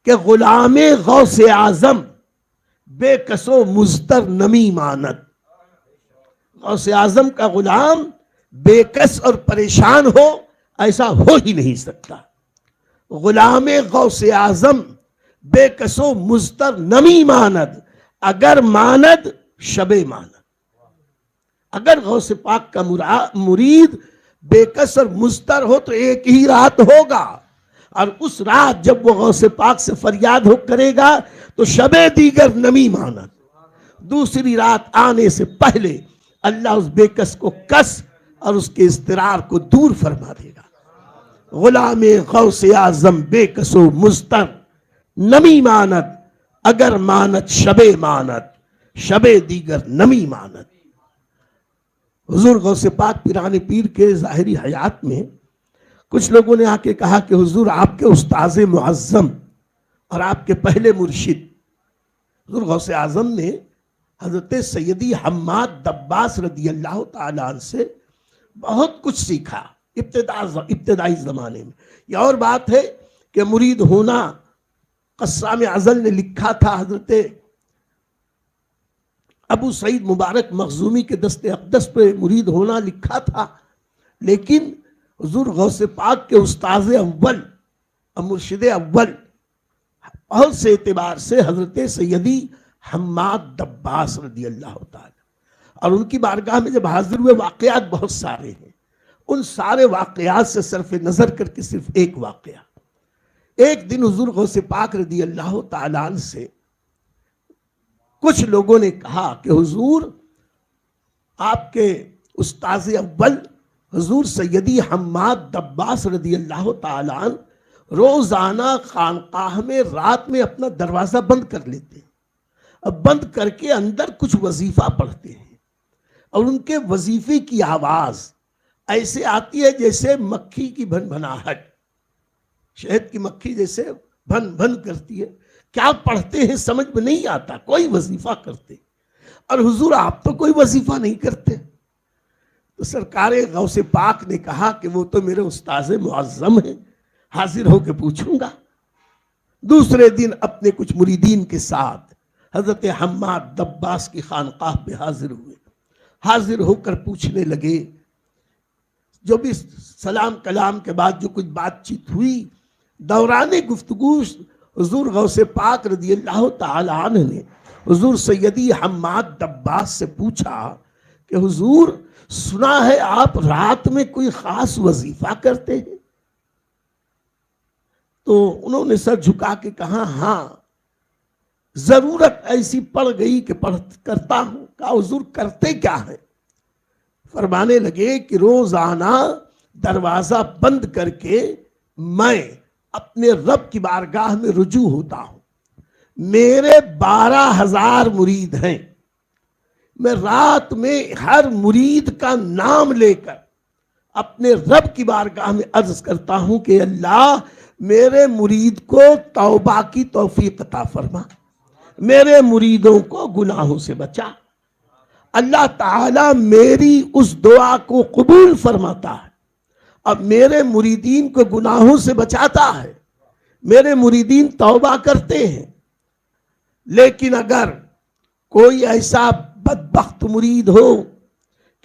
कि गुलामे गौसे आजम बेकसो मुज्तर नमी मानत। गौसे आजम का गुलाम बेकस और परेशान हो ऐसा हो ही नहीं सकता। गुलामे गौसे आजम बेकसो मुस्तर नमी मानद, अगर मानद शबे मानद। अगर गौसे पाक का मुरीद बेकस और मुस्तर हो तो एक ही रात होगा, और उस रात जब वो गौसे पाक से फरियाद हो करेगा तो शबे दीगर नमी मानद, दूसरी रात आने से पहले अल्लाह उस बेकस को कस और उसके इस्तिरार को दूर फरमा देगा। गुलाम गौसे आजम बेकसो मुस्तर नमी मानद, अगर मानद शबे मानद, शबे दीगर नमी मानद। हुजूर गौसे पाक पिराने पीर के ज़ाहिरी हयात में कुछ लोगों ने आके कहा कि हुजूर आपके उस्ताद मुअज्जम और आपके पहले मुर्शिद हुजूर गौसे आजम ने हजरत सैयदी हम्माद दब्बास रदी अल्लाह ताला अन्हु से बहुत कुछ सीखा इब्तदाई ज़माने में। यह और बात है कि मुरीद होना, क़स्साम अज़ल ने लिखा था, हजरत अबू सईद मुबारक मखजूमी के दस्ते अक़दस पे मुरीद होना लिखा था, लेकिन हुजूर गौसे पाक के उस्ताद अव्वल और मुर्शिद अव्वल बहुत से एतबार से हजरत सैयदी हम्माद दब्बास रदी अल्लाह ताला, और उनकी बारगाह में जब हाजिर हुए वाक़यात बहुत सारे हैं। उन सारे वाक़यात से सरफ नज़र करके सिर्फ एक वाक़या, एक दिन हुजूर गौसे पाक रदी अल्लाह ताला अन्हु से कुछ लोगों ने कहा कि हुजूर आपके उस्ताद अव्वल हुजूर सैयदी हम्माद दब्बास रदी अल्लाह ताला अन्हु रोजाना खानकाह में रात में अपना दरवाजा बंद कर लेते हैं, अब बंद करके अंदर कुछ वजीफा पढ़ते हैं, और उनके वजीफे की आवाज ऐसे आती है जैसे मक्खी की भनभनाहट, शहद की मक्खी जैसे भन भन करती है। क्या पढ़ते हैं समझ में नहीं आता, कोई वजीफा करते, और हुजूर आप तो कोई वजीफा नहीं करते। तो सरकार गौसे पाक ने कहा कि वो तो मेरे उस्ताद मुअज्जम है, हाजिर होकर पूछूंगा। दूसरे दिन अपने कुछ मुरीदीन के साथ हजरत हम्माद दब्बास की खानकाह पे हाजिर हुए। हाजिर होकर पूछने लगे, जो भी सलाम कलाम के बाद जो कुछ बातचीत हुई, दौराने गुफ्तगू हुजूर गौसे पाक रदी अल्लाह ताला अन्हु ने हुजूर सैयदी हम्माद दब्बास से पूछा कि हुजूर सुना है आप रात में कोई खास वजीफा करते हैं? तो उन्होंने सर झुका के कहा, हाँ जरूरत ऐसी पड़ गई कि करता हूं। कहा हुजूर करते क्या है? फरमाने लगे कि रोजाना दरवाजा बंद करके मैं अपने रब की बारगाह में रुजू होता हूं। मेरे 12,000 मुरीद हैं। मैं रात में हर मुरीद का नाम लेकर अपने रब की बारगाह में अर्ज करता हूं कि अल्लाह मेरे मुरीद को तौबा की तौफीक अता फरमा, मेरे मुरीदों को गुनाहों से बचा। अल्लाह ताला मेरी उस दुआ को कबूल फरमाता है, अब मेरे मुरीदीन को गुनाहों से बचाता है, मेरे मुरीदीन तौबा करते हैं। लेकिन अगर कोई ऐसा बदबख्त मुरीद हो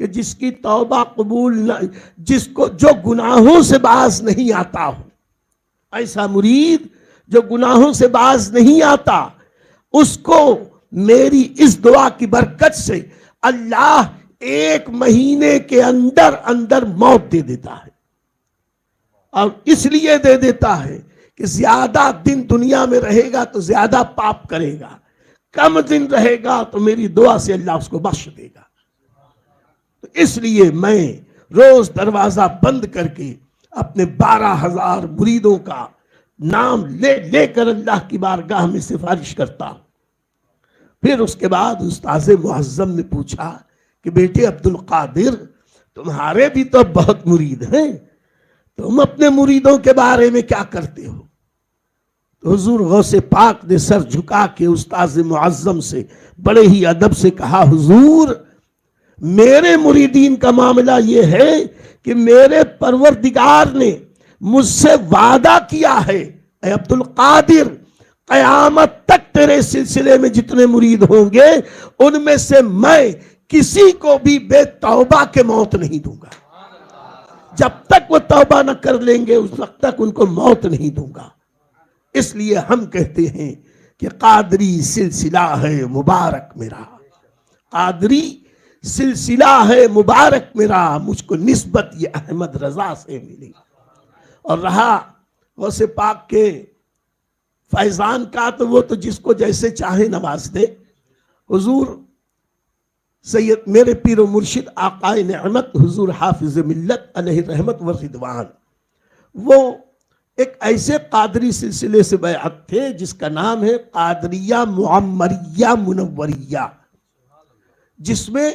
कि जिसकी तौबा कबूल न, जिसको जो गुनाहों से बाज नहीं आता हो, ऐसा मुरीद जो गुनाहों से बाज नहीं आता, उसको मेरी इस दुआ की बरकत से अल्लाह 1 महीने के अंदर अंदर मौत दे देता है। और इसलिए दे देता है कि ज्यादा दिन दुनिया में रहेगा तो ज्यादा पाप करेगा, कम दिन रहेगा तो मेरी दुआ से अल्लाह उसको बख्श देगा। तो इसलिए मैं रोज दरवाजा बंद करके अपने 12,000 मुरीदों का नाम लेकर अल्लाह की बारगाह में सिफारिश करता हूं। फिर उसके बाद उस्ताद मुअज्जम ने पूछा कि बेटे अब्दुल कादिर, तुम्हारे भी तो बहुत मुरीद हैं, तुम अपने मुरीदों के बारे में क्या करते हो? तो हुजूर गौसे पाक ने सर झुका के उस्ताद मुअज्जम से बड़े ही अदब से कहा, हुजूर मेरे मुरीदीन का मामला यह है कि मेरे परवरदिगार ने मुझसे वादा किया है, ऐ अब्दुल कादिर कयामत तक तेरे सिलसिले में जितने मुरीद होंगे उनमें से मैं किसी को भी बेतौबा के मौत नहीं दूंगा। जब तक वो तौबा न कर लेंगे उस वक्त तक उनको मौत नहीं दूंगा। इसलिए हम कहते हैं कि कादरी सिलसिला है मुबारक मेरा, कादरी सिलसिला है मुबारक मेरा, मुझको निस्बत ये अहमद रजा से मिली। और रहा गौसे पाक के फैजान का, तो वो तो जिसको जैसे चाहे नवाज दे। हुजूर सैयद मेरे पीर व मुर्शिद आकाए नेमत हुजूर हाफिज मिल्लत अलैहि रहमत व रिदवान, वो एक ऐसे कादरी सिलसिले से बैअत थे जिसका नाम है कादरिया मुअम्मरिया मुनव्वरिया, जिसमें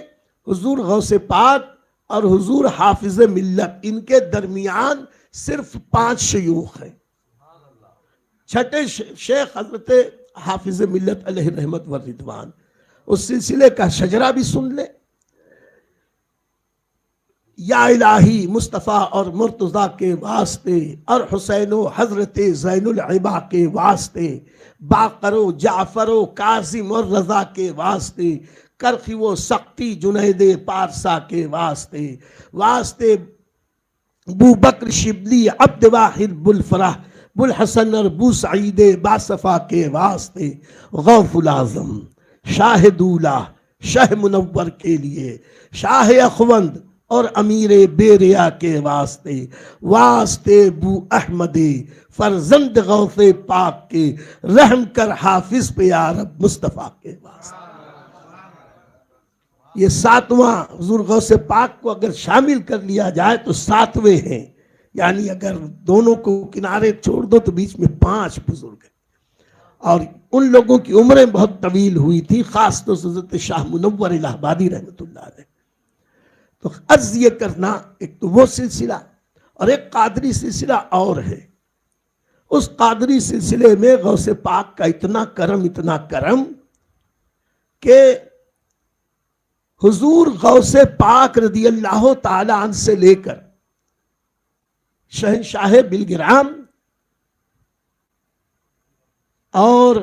हुजूर गौसे पाक और हुजूर हाफिज मिल्लत इनके दरमियान सिर्फ 5 शयूख हैं। छठे शेख हजरत हाफिज मिल्लत अलैहि रहमत व रिदवान। उस सिलसिले का शजरा भी सुन ले। या इलाही मुस्तफ़ा और मुर्तज़ा के वास्ते और हुसैन हजरत ज़ैनुल इबा के वास्ते, बाकरो जाफरो कासिम और रज़ा के वास्ते, करखी वो सख्ती जुनैद पारसा के वास्ते, वास्ते बू बकर शिबली अब्द वाहिद बुलफराह बुल हसन और बू सईद बासफ़ा के वास्ते, गौफुल आज़म शाह दूला शाह मुनव्वर के लिए, शाह अखवंद और अमीर बेरिया के वास्ते, वास्ते बू अहमद फरजंद गौसे पाक के, रहम कर हाफिज पे या रब मुस्तफ़ा के वास्ते। ये 7वां हुजूर गौसे पाक को अगर शामिल कर लिया जाए तो 7वें हैं, यानी अगर दोनों को किनारे छोड़ दो तो बीच में 5 बुजुर्ग हैं। और उन लोगों की उम्रें बहुत तवील हुई थी, खास तो हज़रत शाह मुनव्वर इलाहाबादी रहमतुल्लाह अलैह। तो अर्ज ये करना, एक तो वो सिलसिला और एक कादरी सिलसिला और है। उस कादरी सिलसिले में गौसे पाक का इतना करम कि हुजूर गौसे पाक रदियल्लाहु ताला अन्हु से लेकर शहंशाह बिलगिराम और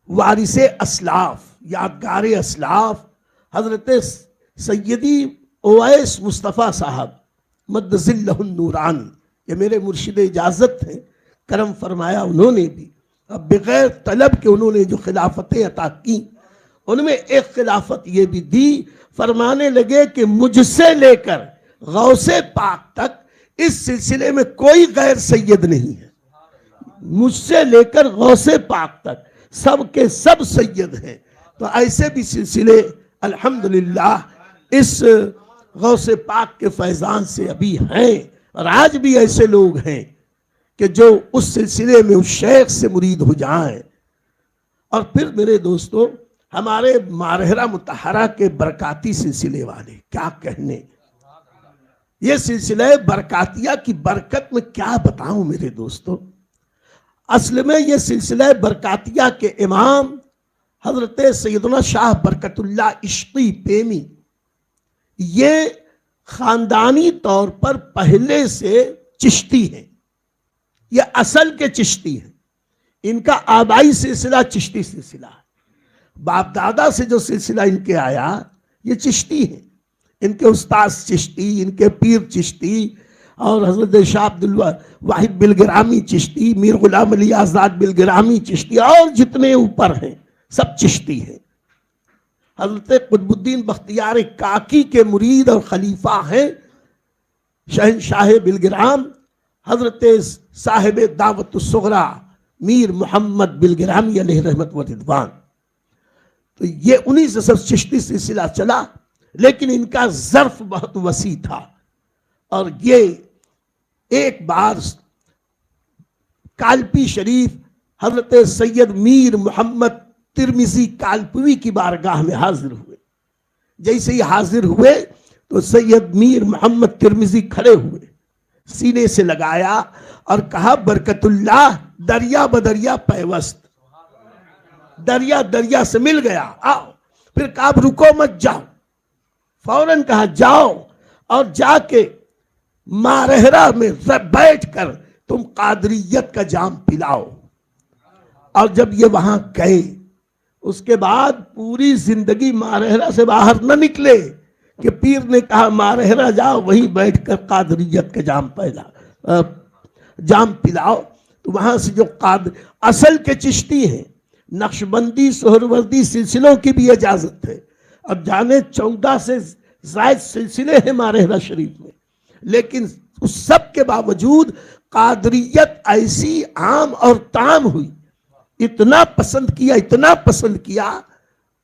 वारिसे असलाफ यादगार असलाफ हजरत सैयदी ओवैस मुस्तफ़ा साहब मद्दजिल्लहुन नूरानी, ये मेरे मुर्शिद इजाज़त थे, करम फरमाया उन्होंने भी। अब बगैर तलब के उन्होंने जो खिलाफतें अता की, उनमें एक खिलाफत ये भी दी, फरमाने लगे कि मुझसे लेकर गौसे पाक तक इस सिलसिले में कोई गैर सैयद नहीं है, मुझसे लेकर गौसे पाक तक सब के सब सैयद हैं। तो ऐसे भी सिलसिले अल्हम्दुलिल्लाह इस गौसे पाक के फैजान से अभी हैं, और आज भी ऐसे लोग हैं कि जो उस सिलसिले में उस शेख से मुरीद हो जाएं। और फिर मेरे दोस्तों, हमारे मारहरा मुतहरा के बरकाती सिलसिले वाले, क्या कहने, ये सिलसिले बरकातिया की बरकत में क्या बताऊं मेरे दोस्तों। असल में ये सिलसिला बरकातिया के इमाम हजरत सैयदना शाह बरकतुल्लाह इश्की पेमी, ये खानदानी तौर पर पहले से चिश्ती हैं, ये असल के चिश्ती हैं। इनका आबाई सिलसिला चिश्ती सिलसिला है, बाप दादा से जो सिलसिला इनके आया ये चिश्ती है। इनके उस्ताद चिश्ती, इनके पीर चिश्ती, और हजरत शाह अब्दुल वाहिद बिलगिरामी चिश्ती, मीर गुलाम अली आज़ाद बिलगिरामी चिश्ती, और जितने ऊपर हैं सब चिश्ती हैं। हजरत कुतुबुद्दीन बख्तियार काकी के मुरीद और खलीफा हैं शहंशाह बिलगिराम हजरत साहिब दावत सुगरा मीर मोहम्मद बिलगिरामी अलैहि रहमत व रिदवान। तो ये उन्हीं से सब चिश्ती सिलसिला चला, लेकिन इनका ज़र्फ बहुत वसी था। और ये एक बार कालपी शरीफ हजरत सैयद मीर मोहम्मद तिरमिजी कालपवी की बारगाह में हाजिर हुए। जैसे ही हाजिर हुए तो सैयद मीर मोहम्मद तिरमिजी खड़े हुए, सीने से लगाया और कहा, बरकतुल्लाह दरिया बदरिया पैवस्त, दरिया दरिया से मिल गया, आओ। फिर कहा रुको मत जाओ, फौरन कहा जाओ और जाके मारहरा में बैठकर तुम कादरियत का जाम पिलाओ। और जब ये वहां गए, उसके बाद पूरी जिंदगी मारहरा से बाहर न निकले कि पीर ने कहा मारहरा जाओ, वहीं बैठकर कादरियत का जाम पिलाओ। तो वहां से जो असल के चिश्ती हैं, नक्शबंदी सोहरवर्दी सिलसिलों की भी इजाजत है। अब जाने 14 से जायद सिलसिले हैं मारहरा शरीफ में, लेकिन उस सब के बावजूद कादरियत ऐसी आम और ताम हुई, इतना पसंद किया, इतना पसंद किया।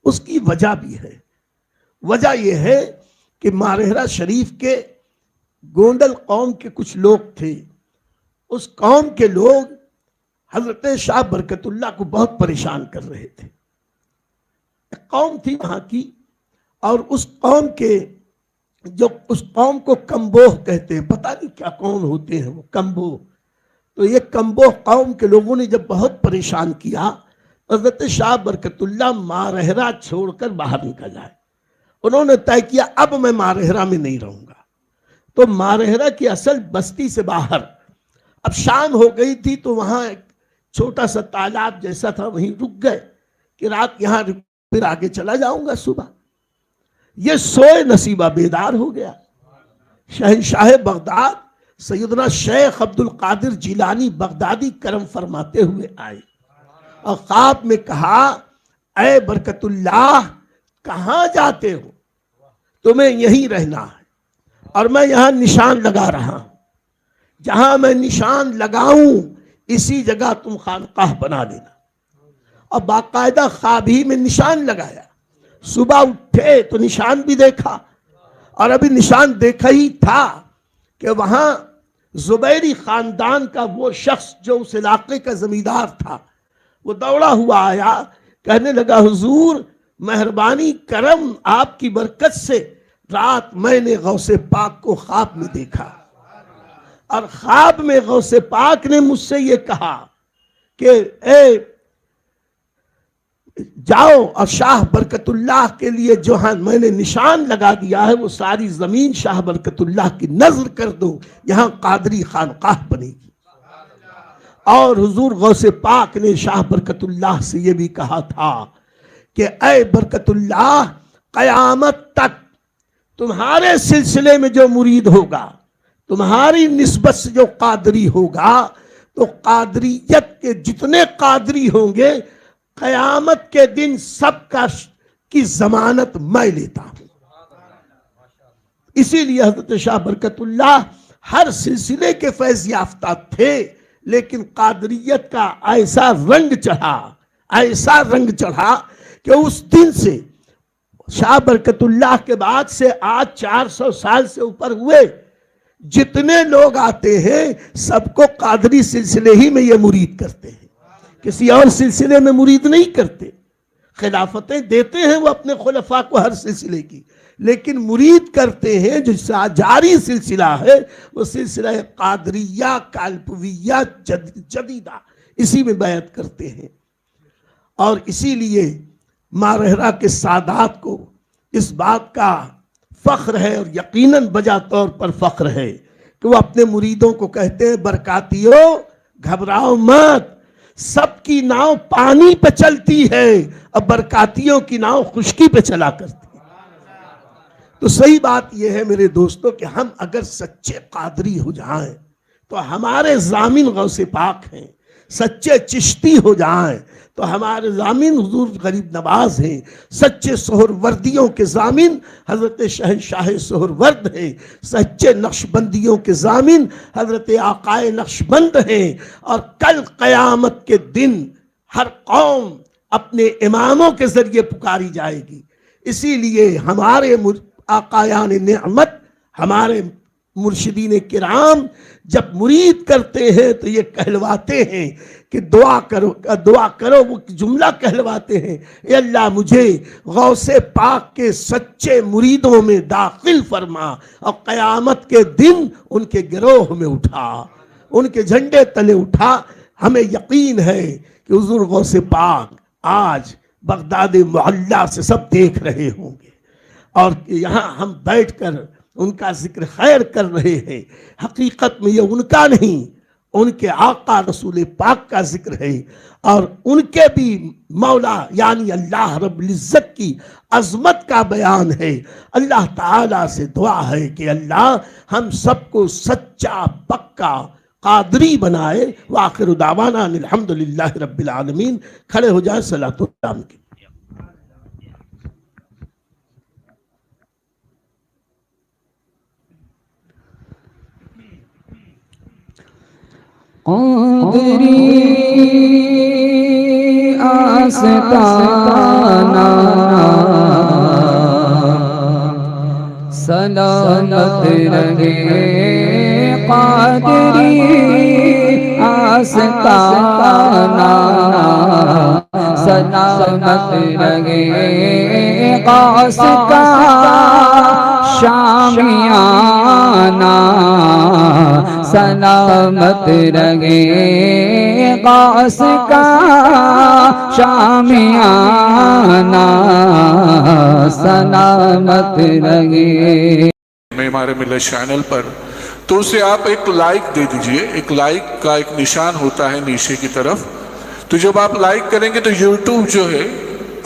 उसकी वजह भी है। वजह यह है कि मारहरा शरीफ के गोंडल कौम के कुछ लोग थे। उस कौम के लोग हजरत शाह बरकतुल्लाह को बहुत परेशान कर रहे थे। एक कौम थी वहां की, और उस कौम को कम्बोह कहते हैं, पता नहीं क्या कौन होते हैं वो कम्बोह। तो ये कम्बोह कौम के लोगों ने जब बहुत परेशान किया, हजरत शाह बरकतुल्लाह मारहरा छोड़कर बाहर निकल आए। उन्होंने तय किया अब मैं मारहरा में नहीं रहूंगा। तो मारहरा की असल बस्ती से बाहर, अब शाम हो गई थी, तो वहां एक छोटा सा तालाब जैसा था, वहीं रुक गए कि रात यहां रुक, फिर आगे चला जाऊंगा सुबह। ये सोए नसीबा बेदार हो गया। शहंशाह बगदाद सैयदना शेख अब्दुल कादिर जिलानी बगदादी करम फरमाते हुए आए और ख्वाब में कहा, ऐ बरकतुल्लाह कहां जाते हो? तुम्हें यहीं रहना है और मैं यहां निशान लगा रहा हूं। जहां मैं निशान लगाऊं इसी जगह तुम खानकाह बना देना। और बाकायदा ख्वाब ही में निशान लगाया। सुबह उठे तो निशान भी देखा, और अभी निशान देखा ही था कि वहां जुबैरी खानदान का वो शख्स जो उस इलाके का जमींदार था, वो दौड़ा हुआ आया, कहने लगा, हुजूर मेहरबानी करम आपकी बरकत से रात मैंने गौसे पाक को ख्वाब में देखा, और ख्वाब में गौसे पाक ने मुझसे ये कहा कि ए जाओ और शाह बरकतुल्लाह के लिए जो मैंने निशान लगा दिया है वो सारी जमीन शाह बरकतुल्लाह की नजर कर दो, यहां कादरी खानकाह बनेगी। और हुजूर गौसे पाक ने शाह बरकतुल्लाह से ये भी कहा था कि ऐ बरकतुल्लाह कयामत तक तुम्हारे सिलसिले में जो मुरीद होगा, तुम्हारी निस्बत से जो कादरी होगा, तो कादरियत के जितने कादरी होंगे कयामत के दिन सबका की जमानत मैं लेता हूं। इसीलिए हजरत शाह बरकतुल्लाह हर सिलसिले के फैज याफ्ता थे, लेकिन कादरियत का ऐसा रंग चढ़ा कि उस दिन से शाह बरकतुल्लाह के बाद से आज 400 साल से ऊपर हुए जितने लोग आते हैं सबको कादरी सिलसिले ही में ये मुरीद करते हैं, किसी और सिलसिले में मुरीद नहीं करते। खिलाफतें देते हैं वो अपने खुलफा को हर सिलसिले की, लेकिन मुरीद करते हैं जो जारी सिलसिला है वो सिलसिला कादरिया काल्पविया जदीदा, इसी में बैत करते हैं। और इसीलिए मारहरा के सादात को इस बात का फख्र है, और यकीनन बजा तौर पर फख्र है, कि वो अपने मुरीदों को कहते हैं, बरकातियों घबराओ मत, सबकी नाव पानी पे चलती है, अब बरकातियों की नाव खुश्की पे चला करती है। तो सही बात यह है मेरे दोस्तों कि हम अगर सच्चे कादरी हो जाएं तो हमारे जामिन गौसे पाक हैं, सच्चे चिश्ती हो जाएं तो हमारे जामिन हुजूर गरीब नवाज हैं, सच्चे सोहरवर्दियों के जामिन हजरत शहंशाह सोहरवर्द हैं, सच्चे नक्शबंदियों के जामिन हजरत आकाए नक्शबंद हैं। और कल क़यामत के दिन हर कौम अपने इमामों के जरिए पुकारी जाएगी। इसीलिए हमारे आकायान नेमत, हमारे मुर्शिदीन किराम जब मुरीद करते हैं तो ये कहलवाते हैं कि दुआ करो, वो जुमला कहलवाते हैं, ए अल्लाह मुझे गौसे पाक के सच्चे मुरीदों में दाखिल फरमा और क़यामत के दिन उनके गिरोह में उठा, उनके झंडे तले उठा। हमें यकीन है कि हुजूर गौसे पाक आज बगदाद मोहल्ला से सब देख रहे होंगे, और यहाँ हम बैठकर उनका जिक्र खैर कर रहे हैं। हकीकत में ये उनका नहीं, उनके आका रसूल पाक का जिक्र है, और उनके भी मौला यानी अल्लाह रब्बुल इज्जत की अजमत का बयान है। अल्लाह ताला से दुआ है कि अल्लाह हम सबको सच्चा पक्का कादरी बनाए। व आखिर दावाना अनिल हम्दुलिल्लाहि रब्बिल आलमीन। खड़े हो जाए सलातुल्लाह की। कादरी आस्ताना सलामत रहे। कादरी आस्ताना सलामत रहे। कास का शामियाना सलामत रहे। कास का शामियाना सलामत रहे। में हमारे मिलत चैनल पर, तो उसे आप एक लाइक दे दीजिए। एक लाइक का एक निशान होता है नीचे की तरफ, तो जब आप लाइक करेंगे तो यूट्यूब जो है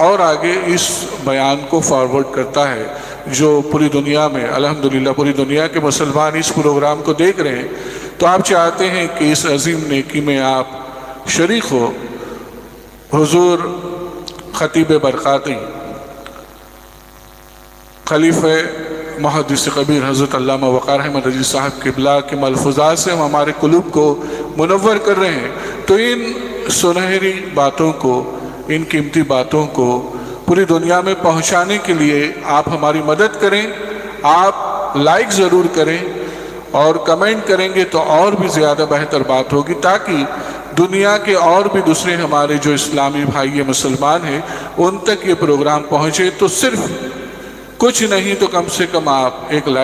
और आगे इस बयान को फॉरवर्ड करता है, जो पूरी दुनिया में अल्हम्दुलिल्लाह पूरी दुनिया के मुसलमान इस प्रोग्राम को देख रहे हैं। तो आप चाहते हैं कि इस अजीम नेकी में आप शरीक हो। हुजूर खतीब बरक़ाती खलीफे मुहद्दिस कबीर हज़रत अल्लामा वक़ार अहमद रज़ी साहब क़िबला के मलफ़ूज़ात से हम हमारे क़ुलूब को मुनव्वर कर रहे हैं। तो इन सुनहरी बातों को, इन कीमती बातों को पूरी दुनिया में पहुंचाने के लिए आप हमारी मदद करें। आप लाइक ज़रूर करें और कमेंट करेंगे तो और भी ज़्यादा बेहतर बात होगी, ताकि दुनिया के और भी दूसरे हमारे जो इस्लामी भाई मुसलमान हैं उन तक ये प्रोग्राम पहुँचे। तो सिर्फ कुछ नहीं तो कम से कम आप एक लाइक